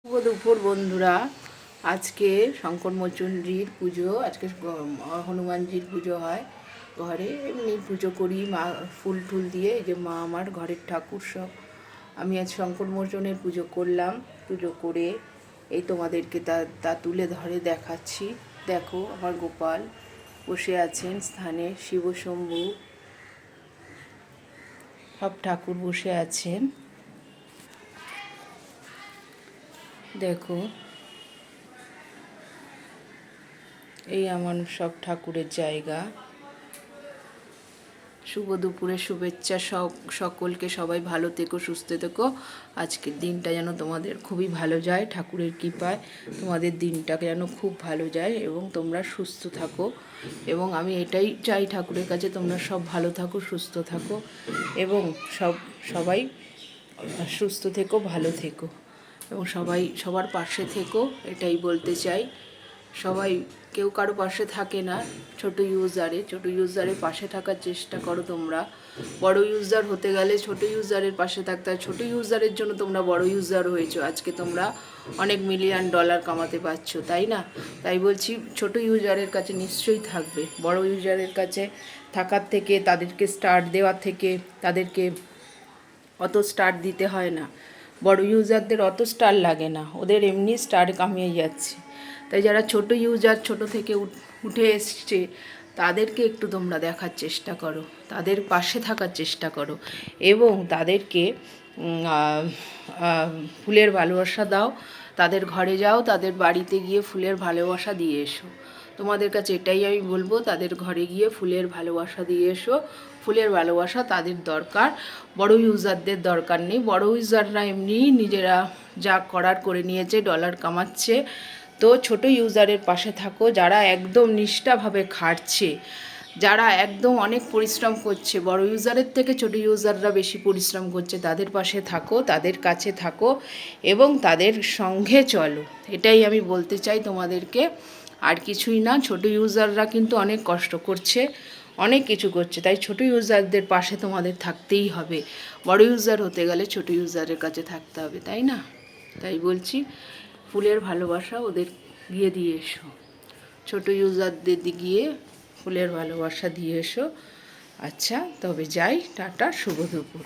শুভ দুপুর বন্ধুরা। আজকে শঙ্করমোচনজির পুজো, আজকে হনুমানজির পুজো হয় ঘরে। এমনি পুজো করি মা ফুল টুল দিয়ে। এই যে মা আমার ঘরের ঠাকুর সব। আমি আজ শঙ্করমোচনের পুজো করলাম। পুজো করে এই তোমাদেরকে তা তুলে ধরে দেখাচ্ছি। দেখো আমার গোপাল বসে আছেন স্থানে, শিবশম্ভু সব ঠাকুর বসে আছেন। দেখো এই আমার সব ঠাকুরের জায়গা। শুভ দুপুরের শুভেচ্ছা সকলকে। সবাই ভালো থেকো, সুস্থ থেকো। আজকের দিনটা যেন তোমাদের খুবই ভালো যায়, ঠাকুরের কৃপায় তোমাদের দিনটাকে যেন খুব ভালো যায় এবং তোমরা সুস্থ থাকো। এবং আমি এটাই চাই ঠাকুরের কাছে, তোমরা সব ভালো থাকো, সুস্থ থাকো এবং সবাই সুস্থ থেকো, ভালো থেকো এবং সবার পাশে থেকো, এটাই বলতে চাই। সবাই কেউ কারো পাশে থাকে না, ছোট ইউজারের পাশে থাকার চেষ্টা করো তোমরা। বড় ইউজার হতে গেলে ছোট ইউজারের পাশে থাকতে হয়। ছোট ইউজারের জন্য তোমরা বড় ইউজার হয়েছো, আজকে তোমরা অনেক মিলিয়ন ডলার কামাতে পারছো, তাই না? তাই বলছি ছোট ইউজারের কাছে নিশ্চয়ই থাকবে। বড় ইউজারের কাছে থাকার থেকে, তাদেরকে স্টার্ট দেওয়ার থেকে, তাদেরকে অত স্টার দিতে হয় না। বড় ইউজারদের অত স্টার লাগে না, ওদের এমনি স্টার কামিয়ে যাচ্ছে। তাই যারা ছোট ইউজার, ছোট থেকে উঠে এসছে, তাদেরকে একটু তোমরা দেখার চেষ্টা করো, তাদের পাশে থাকার চেষ্টা করো এবং তাদেরকে ফুলের ভালোবাসা দাও। তাদের ঘরে যাও, তাদের বাড়িতে গিয়ে ফুলের ভালোবাসা দিয়ে এসো। তোমাদের কাছে এটাই আমি বলবো, তাদের ঘরে গিয়ে ফুলের ভালোবাসা দিয়ে এসো। ফুলের ভালোবাসা তাদের দরকার, বড় ইউজারদের দরকার নেই। বড় ইউজাররা এমনি নিজেরা যা করার করে নিয়েছে, ডলার কামাচ্ছে। তো ছোট ইউজারের পাশে থাকো, যারা একদম নিষ্ঠাভাবে খাটছে, যারা একদম অনেক পরিশ্রম করছে। বড় ইউজারের থেকে ছোট ইউজাররা বেশি পরিশ্রম করছে, তাদের পাশে থাকো, তাদের কাছে থাকো এবং তাদের সঙ্গে চলো। এটাই আমি বলতে চাই তোমাদেরকে, আর কিছুই না। ছোট ইউজাররা কিন্তু অনেক কষ্ট করছে, অনেক কিছু করছে, তাই ছোট ইউজারদের পাশে তোমাদের থাকতেই হবে। বড় ইউজার হতে গেলে ছোট ইউজারের কাছে থাকতে হবে, তাই না? তাই বলছি, ফুলের ভালোবাসা ওদের গিয়ে দিয়ে এসো, ছোট ইউজারদের গিয়ে ফুলের ভালোবাসা দিয়ে এসো। আচ্ছা, তবে যাই, টাটা, শুভ দুপুর।